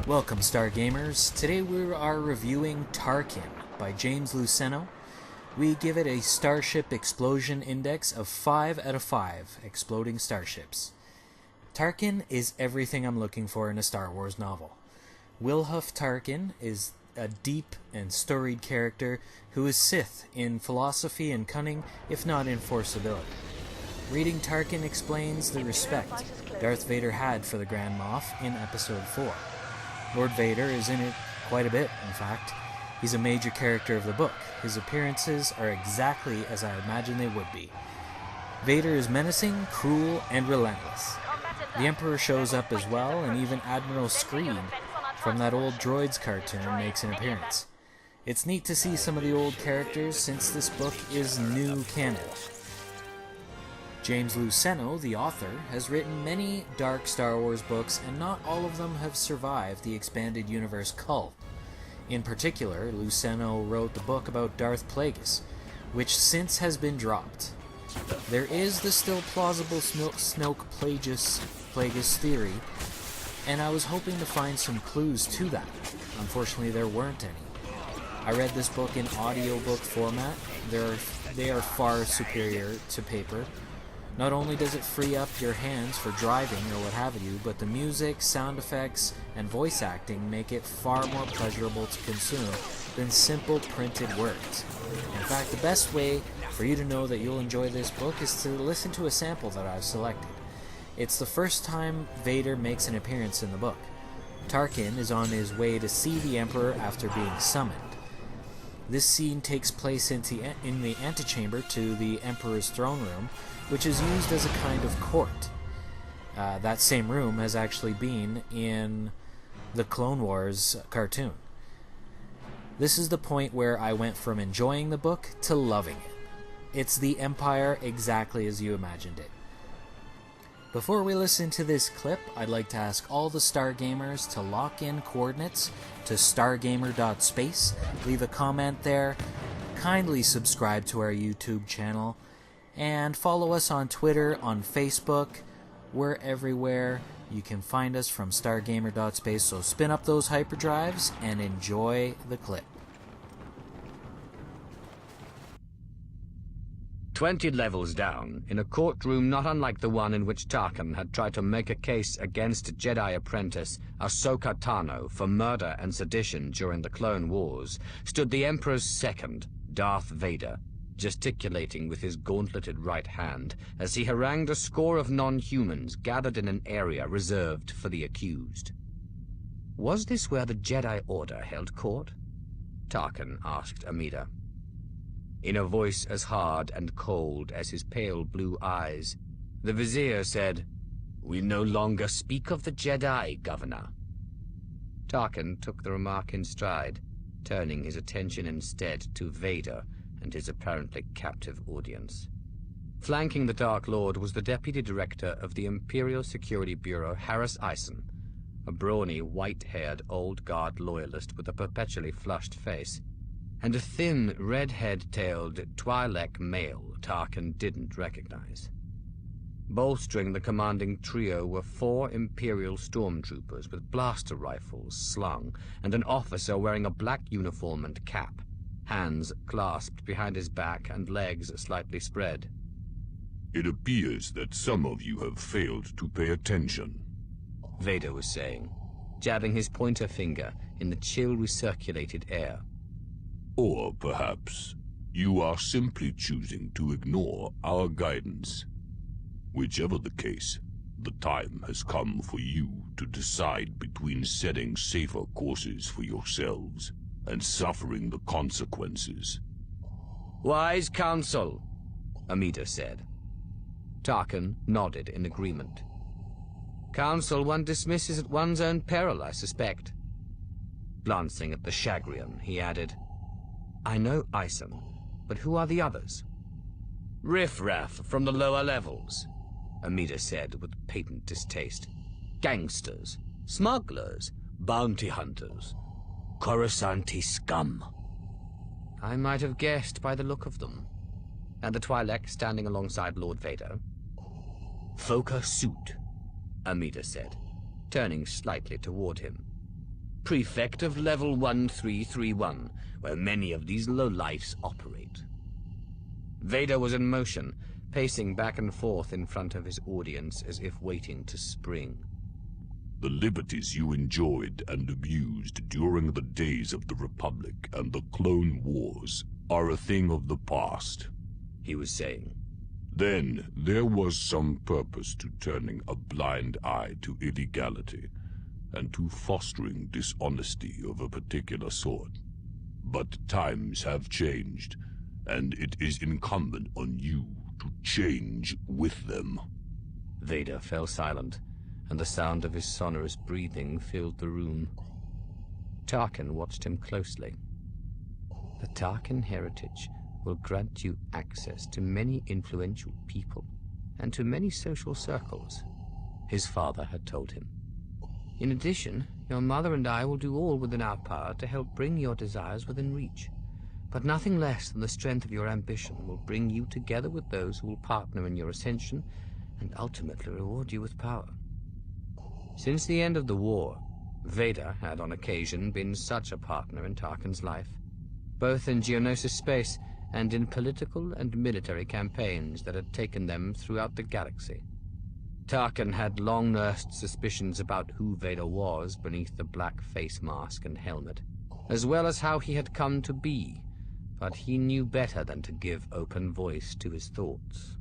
Welcome, Stargamers. Today we are reviewing Tarkin by James Luceno. We give it a Starship Explosion Index of 5 out of 5 Exploding Starships. Tarkin is everything I'm looking for in a Star Wars novel. Wilhuff Tarkin is a deep and storied character who is Sith in philosophy and cunning, if not in forceability. Reading Tarkin explains the respect Darth Vader had for the Grand Moff in Episode 4. Lord Vader is in it quite a bit, in fact. He's a major character of the book. His appearances are exactly as I imagined they would be. Vader is menacing, cruel, and relentless. The Emperor shows up as well, and even Admiral Screed from that old Droids cartoon makes an appearance. It's neat to see some of the old characters since this book is new canon. James Luceno, the author, has written many dark Star Wars books, and not all of them have survived the expanded universe cult. In particular, Luceno wrote the book about Darth Plagueis, which since has been dropped. There is the still plausible Snoke Plagueis theory, and I was hoping to find some clues to that. Unfortunately, there weren't any. I read this book in audiobook format. They are far superior to paper. Not only does it free up your hands for driving or what have you, but the music, sound effects, and voice acting make it far more pleasurable to consume than simple printed words. In fact, the best way for you to know that you'll enjoy this book is to listen to a sample that I've selected. It's the first time Vader makes an appearance in the book. Tarkin is on his way to see the Emperor after being summoned. This scene takes place in the antechamber to the Emperor's throne room, which is used as a kind of court. That same room has actually been in the Clone Wars cartoon. This is the point where I went from enjoying the book to loving it. It's the Empire exactly as you imagined it. Before we listen to this clip, I'd like to ask all the Stargamers to lock in coordinates to stargamer.space, leave a comment there, kindly subscribe to our YouTube channel, and follow us on Twitter, on Facebook. We're everywhere. You can find us from stargamer.space, so spin up those hyperdrives and enjoy the clip. 20 levels down, in a courtroom not unlike the one in which Tarkin had tried to make a case against Jedi apprentice Ahsoka Tano for murder and sedition during the Clone Wars, stood the Emperor's second, Darth Vader, gesticulating with his gauntleted right hand as he harangued a score of non-humans gathered in an area reserved for the accused. Was this where the Jedi Order held court? Tarkin asked Amida. In a voice as hard and cold as his pale blue eyes, the Vizier said, "We no longer speak of the Jedi, Governor." Tarkin took the remark in stride, turning his attention instead to Vader and his apparently captive audience. Flanking the Dark Lord was the Deputy Director of the Imperial Security Bureau, Harris Eisen, a brawny, white-haired old guard loyalist with a perpetually flushed face, and a thin, red-head-tailed Twi'lek male Tarkin didn't recognize. Bolstering the commanding trio were 4 Imperial stormtroopers with blaster rifles slung, and an officer wearing a black uniform and cap, hands clasped behind his back and legs slightly spread. "It appears that some of you have failed to pay attention," Vader was saying, jabbing his pointer finger in the chill recirculated air. "Or perhaps you are simply choosing to ignore our guidance. Whichever the case, the time has come for you to decide between setting safer courses for yourselves and suffering the consequences." "Wise counsel," Amida said. Tarkin nodded in agreement. "Counsel one dismisses at one's own peril, I suspect." Glancing at the Shagrian, he added, "I know Ison, but who are the others?" "Riff-raff from the lower levels," Amida said with patent distaste. "Gangsters, smugglers, bounty hunters, Coruscanti scum." "I might have guessed by the look of them." "And the Twi'lek standing alongside Lord Vader?" "Foka suit," Amida said, turning slightly toward him. prefect of level 1331, where many of these lowlifes operate. Vader was in motion, pacing back and forth in front of his audience as if waiting to spring. The liberties you enjoyed and abused during the days of the Republic and the Clone Wars are a thing of the past, he was saying. Then there was some purpose to turning a blind eye to illegality and to fostering dishonesty of a particular sort. But times have changed, and it is incumbent on you to change with them. Vader fell silent, and the sound of his sonorous breathing filled the room. Tarkin watched him closely. The Tarkin heritage will grant you access to many influential people and to many social circles, his father had told him. In addition, your mother and I will do all within our power to help bring your desires within reach. But nothing less than the strength of your ambition will bring you together with those who will partner in your ascension and ultimately reward you with power. Since the end of the war, Vader had on occasion been such a partner in Tarkin's life, both in Geonosis space and in political and military campaigns that had taken them throughout the galaxy. Tarkin had long nursed suspicions about who Vader was beneath the black face mask and helmet, as well as how he had come to be, but he knew better than to give open voice to his thoughts.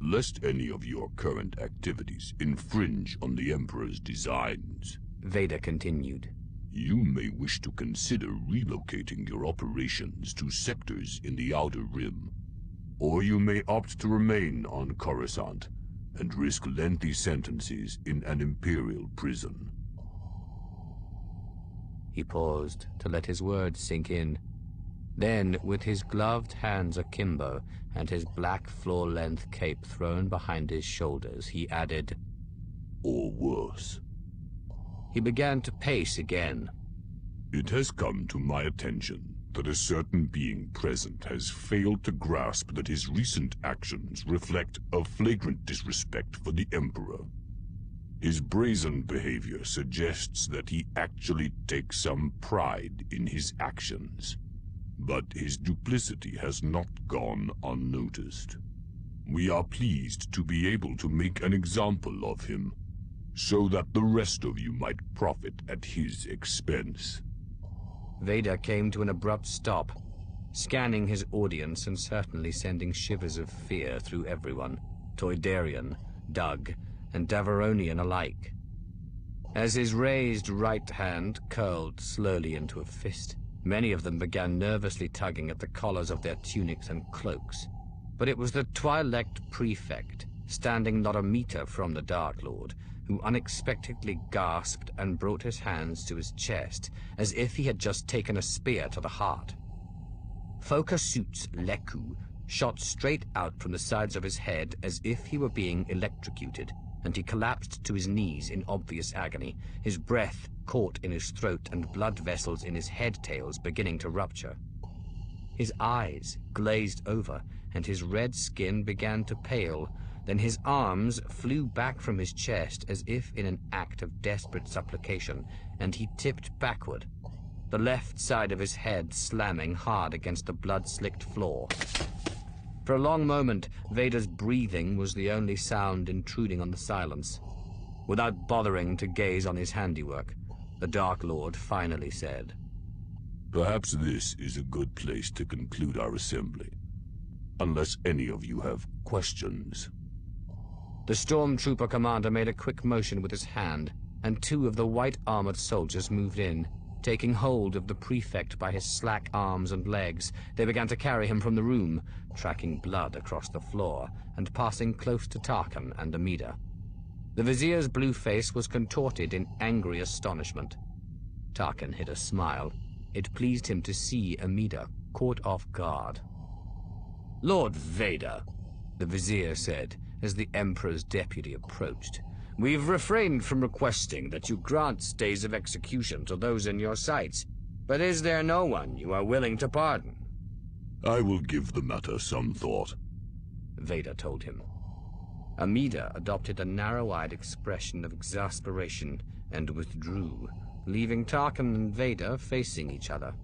Lest any of your current activities infringe on the Emperor's designs, Vader continued, you may wish to consider relocating your operations to sectors in the Outer Rim, or you may opt to remain on Coruscant and risk lengthy sentences in an Imperial prison. He paused to let his words sink in. Then, with his gloved hands akimbo and his black floor-length cape thrown behind his shoulders, he added, or worse. He began to pace again. It has come to my attention that a certain being present has failed to grasp that his recent actions reflect a flagrant disrespect for the Emperor. His brazen behavior suggests that he actually takes some pride in his actions. But his duplicity has not gone unnoticed. We are pleased to be able to make an example of him, so that the rest of you might profit at his expense. Vader came to an abrupt stop, scanning his audience and certainly sending shivers of fear through everyone, Toydarian, Dug, and Davaronian alike. As his raised right hand curled slowly into a fist, many of them began nervously tugging at the collars of their tunics and cloaks. But it was the Twi'lek prefect, standing not a meter from the Dark Lord, who unexpectedly gasped and brought his hands to his chest, as if he had just taken a spear to the heart. Foka Suit's Leku shot straight out from the sides of his head as if he were being electrocuted, and he collapsed to his knees in obvious agony, his breath caught in his throat and blood vessels in his head tails beginning to rupture. His eyes glazed over, and his red skin began to pale. Then his arms flew back from his chest as if in an act of desperate supplication, and he tipped backward, the left side of his head slamming hard against the blood-slicked floor. For a long moment, Vader's breathing was the only sound intruding on the silence. Without bothering to gaze on his handiwork, the Dark Lord finally said, Perhaps this is a good place to conclude our assembly, unless any of you have questions. The stormtrooper commander made a quick motion with his hand, and two of the white-armored soldiers moved in. Taking hold of the prefect by his slack arms and legs, they began to carry him from the room, tracking blood across the floor and passing close to Tarkin and Amida. The Vizier's blue face was contorted in angry astonishment. Tarkin hid a smile. It pleased him to see Amida caught off guard. "Lord Vader," the Vizier said, as the Emperor's deputy approached, "we've refrained from requesting that you grant stays of execution to those in your sights, but is there no one you are willing to pardon?" I will give the matter some thought, Vader told him. Amida adopted a narrow-eyed expression of exasperation and withdrew, leaving Tarkin and Vader facing each other.